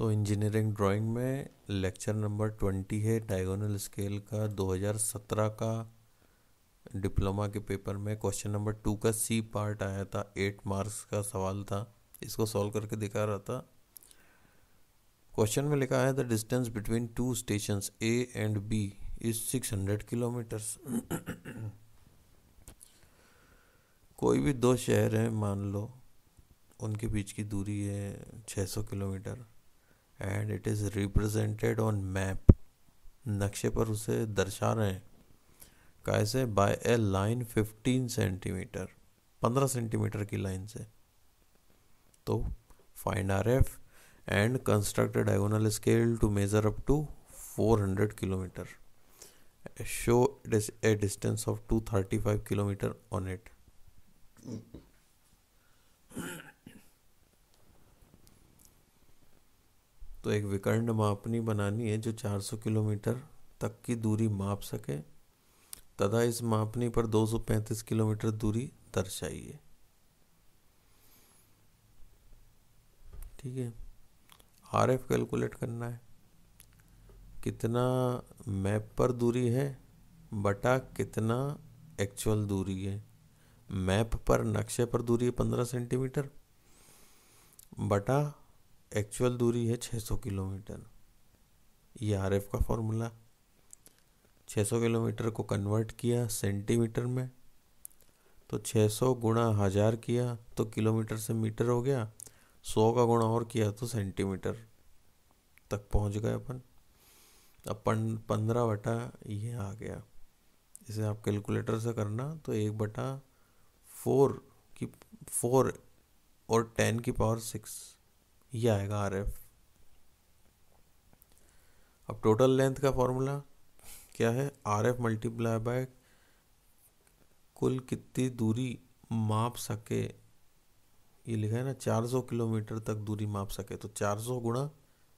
तो engineering drawing में lecture number 20 है डायगोनल स्केल का 2017 का डिप्लोमा के पेपर में क्वेश्चन नंबर 2 का सी पार्ट आया था। 8 मार्क्स का सवाल था, इसको सॉल्व करके दिखा रहा था। क्वेश्चन में लिखा है the distance between two stations A and B is 600 kilometres. कोई भी दो शहर हैं मान लो, उनके बीच की दूरी है 600 kilometre and it is represented on map. नक्शे पर उसे दर्शा रहे हैं कैसे, by a line 15 centimetre, 15 centimetre की लाइन से। तो find R F and construct a diagonal scale to measure up to 400 kilometre, show a distance of 235 kilometre on it. तो एक विकर्ण मापनी बनानी है जो 400 किलोमीटर तक की दूरी माप सके तथा इस मापनी पर 235 किलोमीटर दूरी दर्शाइए। ठीक है, आरएफ कैलकुलेट करना है, कितना मैप पर दूरी है बटा कितना एक्चुअल दूरी है। मैप पर नक्शे पर दूरी है 15 सेंटीमीटर बटा एक्चुअल दूरी है 600 किलोमीटर। ये आरएफ का फॉर्मूला। 600 किलोमीटर को कन्वर्ट किया सेंटीमीटर में, तो 600 गुणा 1000 किया तो किलोमीटर से मीटर हो गया, 100 का गुणा और किया तो सेंटीमीटर तक पहुंच गए अपन। अपन 15 बटा ये आ गया। इसे आप कैलकुलेटर से करना तो 1/4 की 4 और 10 की पावर 6 ये आएगा आरएफ। अब टोटल लेंथ का फॉर्मूला क्या है, आरएफ मल्टीप्लाई बाय कुल कितनी दूरी माप सके। ये लिखा है ना 400 किलोमीटर तक दूरी माप सके, तो 400 गुणा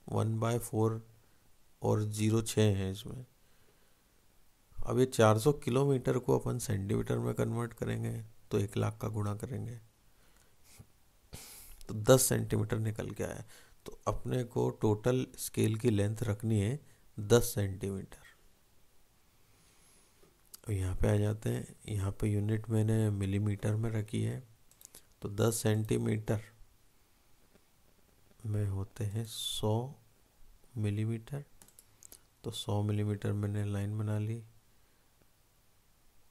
1/4 और 0.6 है इसमें। अब ये 400 किलोमीटर को अपन सेंटीमीटर में कन्वर्ट करेंगे तो 1,00,000 का गुणा करेंगे तो 10 सेंटीमीटर निकल के आया। तो अपने को टोटल स्केल की लेंथ रखनी है 10 सेंटीमीटर। यहाँ पे आ जाते हैं, यहाँ पे यूनिट मैंने मिलीमीटर में रखी है, तो 10 सेंटीमीटर में होते हैं 100 मिलीमीटर। तो 100 मिलीमीटर मैंने लाइन बना ली,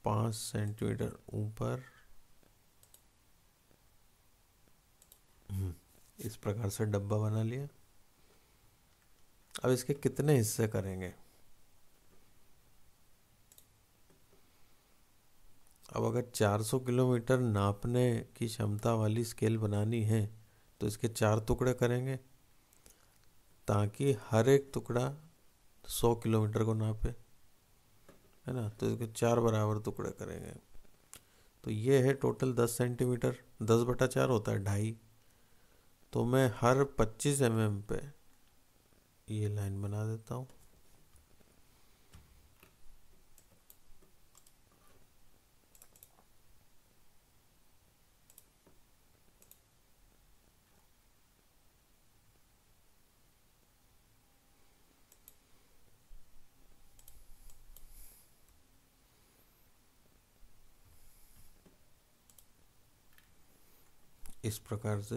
5 सेंटीमीटर ऊपर, इस प्रकार से डब्बा बना लिया। अब इसके कितने हिस्से करेंगे। अब अगर 400 किलोमीटर नापने की क्षमता वाली स्केल बनानी है तो इसके 4 टुकड़े करेंगे ताकि हर एक टुकड़ा 100 किलोमीटर को नापे, है ना। तो इसके 4 बराबर टुकड़े करेंगे। तो ये है टोटल 10 सेंटीमीटर, 10/4 होता है 2.5। तो मैं हर 25 mm पे ये लाइन बना देता हूँ। इस प्रकार से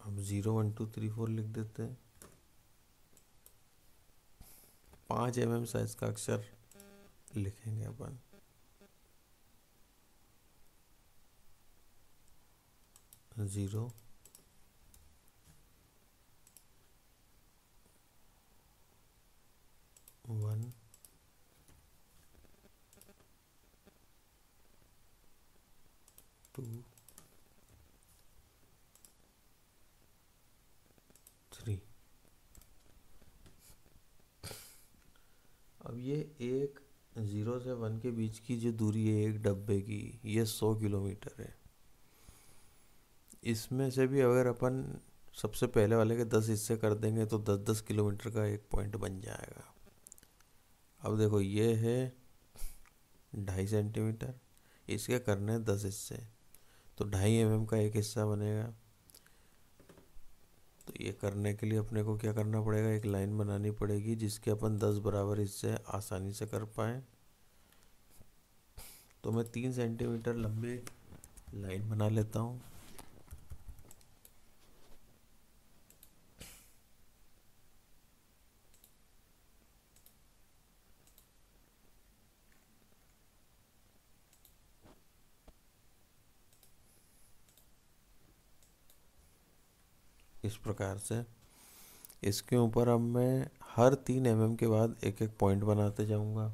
अब 0 1 2 3 4 लिख देते हैं। 5 mm साइज का अक्षर लिखेंगे अपन। 0 1 2 3। अब ये एक 0 से 1 के बीच की जो दूरी है एक डब्बे की, ये 100 किलोमीटर है। इसमें से भी अगर अपन सबसे पहले वाले के 10 हिस्से कर देंगे तो 10-10 किलोमीटर का एक पॉइंट बन जाएगा। अब देखो ये है 2.5 सेंटीमीटर, इसके करने हैं 10 हिस्से, तो 2.5 mm का एक हिस्सा बनेगा। तो ये करने के लिए अपने को क्या करना पड़ेगा, एक लाइन बनानी पड़ेगी जिसके अपन 10 बराबर हिस्से आसानी से कर पाए। तो मैं 3 सेंटीमीटर लंबी लाइन बना लेता हूँ। इस प्रकार से इसके ऊपर अब मैं हर 3 mm के बाद एक एक पॉइंट बनाते जाऊंगा।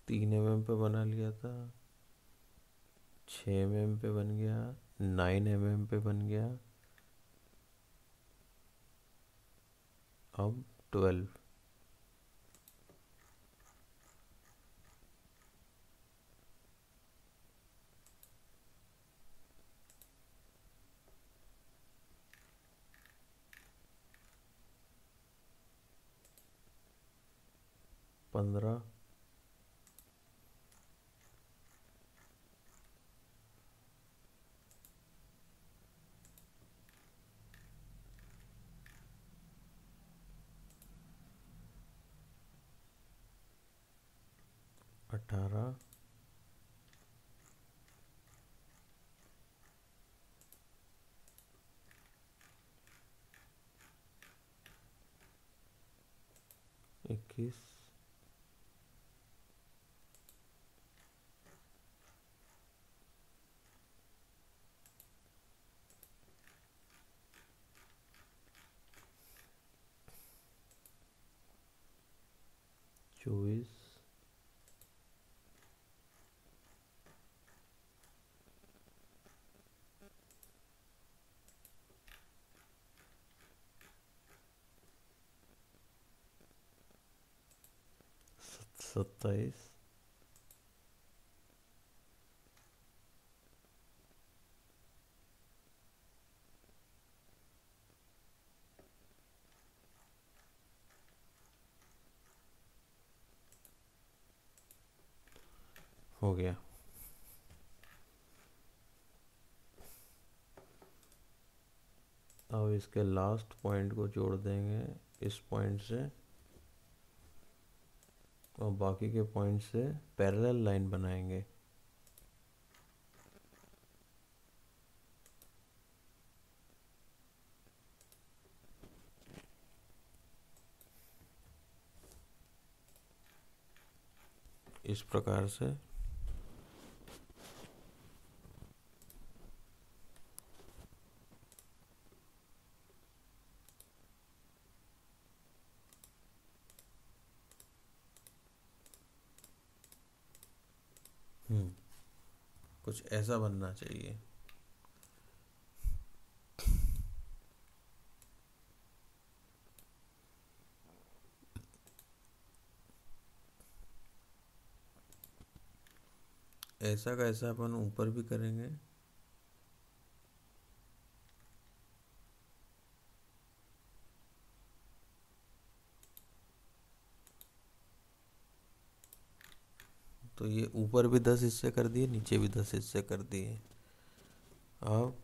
तीन पे बना लिया था, 6 पे बन गया, 9 पे बन गया, अब 12। पंद्रह, 18, 21, 24, 27, हो गया। अब इसके लास्ट पॉइंट को जोड़ देंगे इस पॉइंट से, और बाकी के पॉइंट से पैरेलल लाइन बनाएंगे। इस प्रकार से कुछ ऐसा बनना चाहिए। ऐसा का ऐसा अपन ऊपर भी करेंगे। तो ये ऊपर भी 10 हिस्से कर दिए, नीचे भी 10 हिस्से कर दिए। अब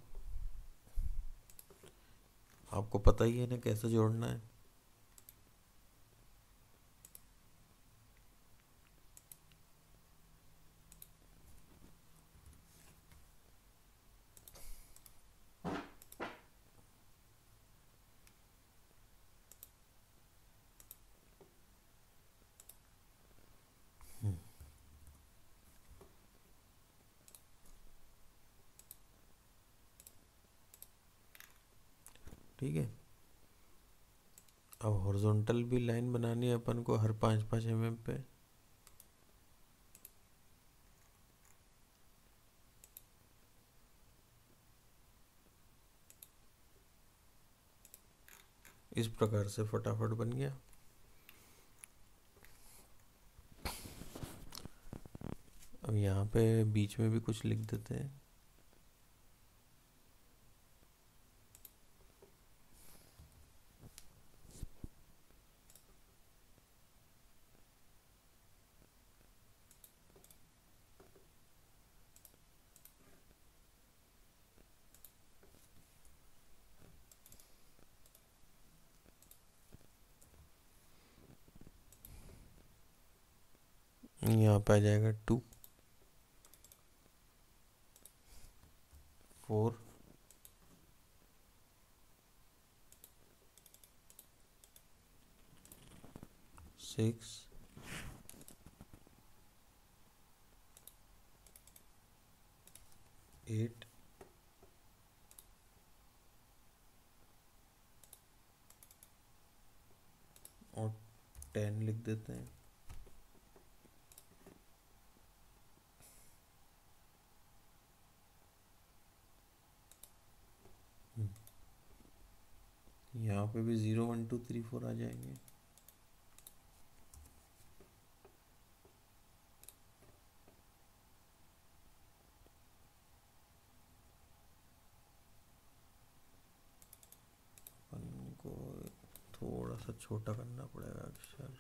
आपको पता ही है ना कैसे जोड़ना है। ठीक है। अब हॉरिजॉन्टल भी लाइन बनानी है अपन को हर 5-5 mm पे। इस प्रकार से फटाफट बन गया। अब यहाँ पे बीच में भी कुछ लिख देते हैं। यहाँ पे आ जाएगा 2 4 6 8 और 10 लिख देते हैं। यहाँ पे भी 0 1 2 3 4 आ जाएंगे। अपन को थोड़ा सा छोटा करना पड़ेगा अक्षर।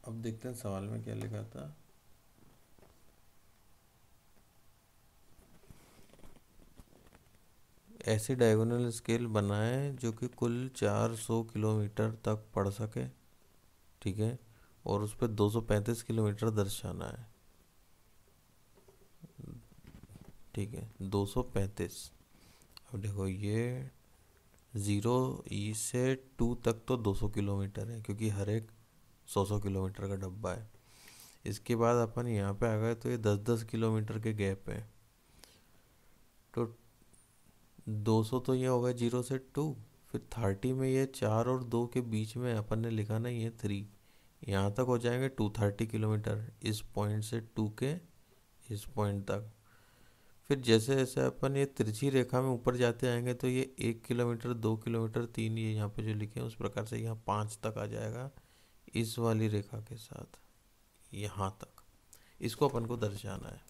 अब देखते हैं सवाल में क्या लिखा था। ऐसी डायगोनल स्केल बनाएं जो कि कुल 400 किलोमीटर तक पढ़ सके, ठीक है, और उस पर 235 किलोमीटर दर्शाना है, ठीक है, 235। अब देखो ये 0 ई से 2 तक तो 200 किलोमीटर है क्योंकि हर एक 100 किलोमीटर का डब्बा है। इसके बाद अपन यहाँ पे आ गए तो ये 10-10 किलोमीटर के गैप है, तो 200 तो ये होगा 0 से 2, फिर 30 में ये 4 और 2 के बीच में अपन ने लिखा ना ये 3, यहाँ तक हो जाएंगे 230 किलोमीटर इस पॉइंट से 2 के इस पॉइंट तक। फिर जैसे जैसे अपन ये तिरछी रेखा में ऊपर जाते आएंगे तो ये 1 किलोमीटर 2 किलोमीटर 3, ये यहाँ पे जो लिखे हैं उस प्रकार से यहाँ 5 तक आ जाएगा इस वाली रेखा के साथ यहाँ तक। इसको अपन को दर्शाना है।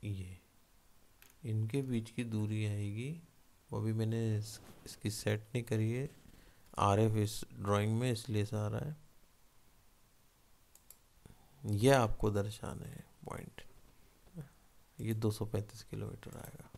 ये इनके बीच की दूरी आएगी, वो भी मैंने इसकी सेट नहीं करी है आरएफ इस ड्राइंग में, इसलिए से आ रहा है। ये आपको दर्शाना है पॉइंट, ये 235 किलोमीटर आएगा।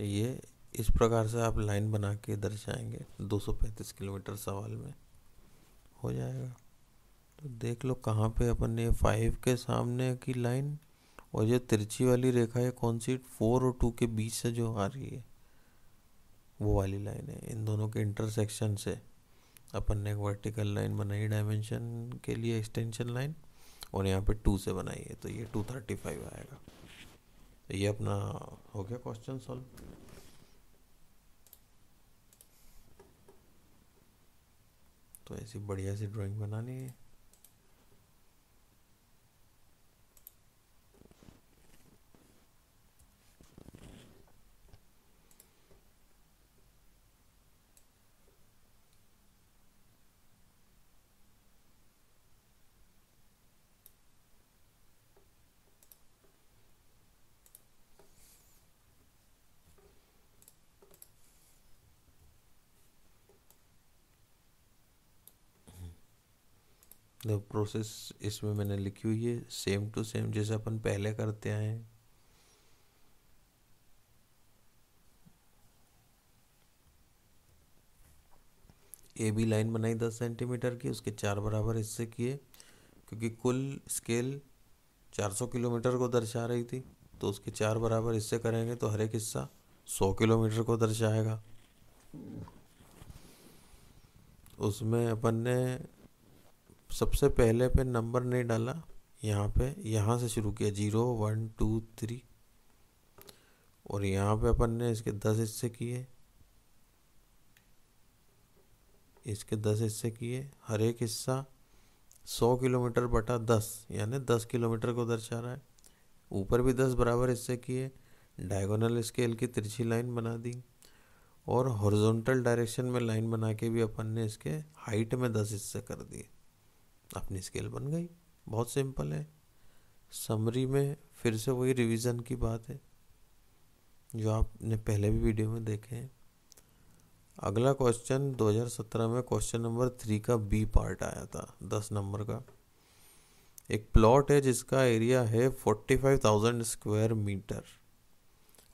ये इस प्रकार से आप लाइन बना के दर्शाएंगे 235 किलोमीटर सवाल में हो जाएगा। तो देख लो कहाँ पे अपन ने 5 के सामने की लाइन और ये तिरछी वाली रेखा है कौन सी, 4 और 2 के बीच से जो आ रही है वो वाली लाइन है। इन दोनों के इंटरसेक्शन से अपन ने एक वर्टिकल लाइन बनाई डायमेंशन के लिए, एक्सटेंशन लाइन, और यहाँ पे 2 से बनाई है, तो ये 235 आएगा। तो ये अपना हो गया क्वेश्चन सॉल्व। तो ऐसी बढ़िया सी ड्राइंग बनानी है। द प्रोसेस इसमें मैंने लिखी हुई है सेम टू सेम जैसे अपन पहले करते आए हैं। ए बी लाइन बनाई 10 सेंटीमीटर की, उसके 4 बराबर हिस्से किए, क्योंकि कुल स्केल 400 किलोमीटर को दर्शा रही थी, तो उसके 4 बराबर हिस्से करेंगे तो हर एक हिस्सा 100 किलोमीटर को दर्शाएगा। उसमें अपन ने सबसे पहले पे नंबर नहीं डाला, यहाँ से शुरू किया 0 1 2 3, और यहाँ पे अपन ने इसके 10 हिस्से किए, इसके 10 हिस्से किए, हर एक हिस्सा 100 किलोमीटर बटा 10 यानी 10 किलोमीटर को दर्शा रहा है। ऊपर भी 10 बराबर हिस्से किए, डायगोनल स्केल की तिरछी लाइन बना दी, और हॉरिजॉन्टल डायरेक्शन में लाइन बना के भी अपन ने इसके हाइट में 10 हिस्से कर दिए, अपनी स्केल बन गई। बहुत सिंपल है। समरी में फिर से वही रिवीजन की बात है जो आपने पहले भी वीडियो में देखे हैं। अगला क्वेश्चन 2017 में क्वेश्चन नंबर 3 का बी पार्ट आया था 10 नंबर का। एक प्लॉट है जिसका एरिया है 45,000 स्क्वायर मीटर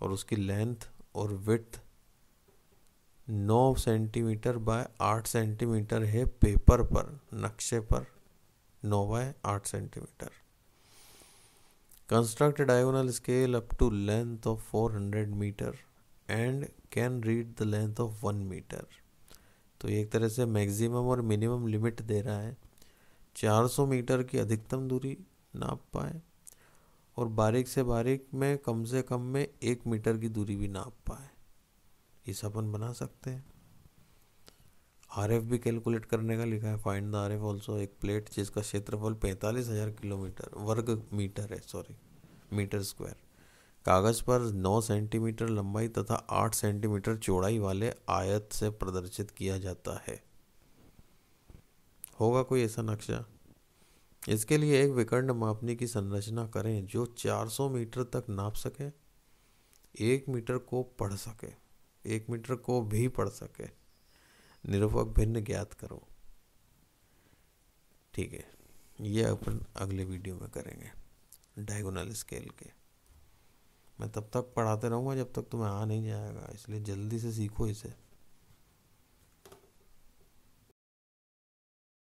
और उसकी लेंथ और विड्थ 9 सेंटीमीटर बाय 8 सेंटीमीटर है पेपर पर, नक्शे पर 9 by 8 centimetre. Construct diagonal scale up to length of 400 metre and can read the length of 1 metre. तो एक तरह से मैक्सिमम और मिनिमम लिमिट दे रहा है, 400 मीटर की अधिकतम दूरी नाप पाए और बारीक से बारीक में कम से कम में 1 मीटर की दूरी भी नाप पाए। इस अपन बना सकते हैं। आरएफ भी कैलकुलेट करने का लिखा है, फाइंड द आरएफ ऑल्सो। एक प्लेट जिसका क्षेत्रफल 45,000 किलोमीटर वर्ग मीटर है, मीटर स्क्वायर, कागज पर 9 सेंटीमीटर लंबाई तथा 8 सेंटीमीटर चौड़ाई वाले आयत से प्रदर्शित किया जाता है। होगा कोई ऐसा नक्शा। इसके लिए एक विकर्ण मापनी की संरचना करें जो 400 मीटर तक नाप सके, 1 मीटर को पढ़ सके, 1 मीटर को भी पढ़ सके। निरूपक भिन्न ज्ञात करो। ठीक है, ये अपन अगले वीडियो में करेंगे डायगोनल स्केल के। मैं तब तक पढ़ाते रहूँगा जब तक तुम्हें आ नहीं जाएगा, इसलिए जल्दी से सीखो इसे।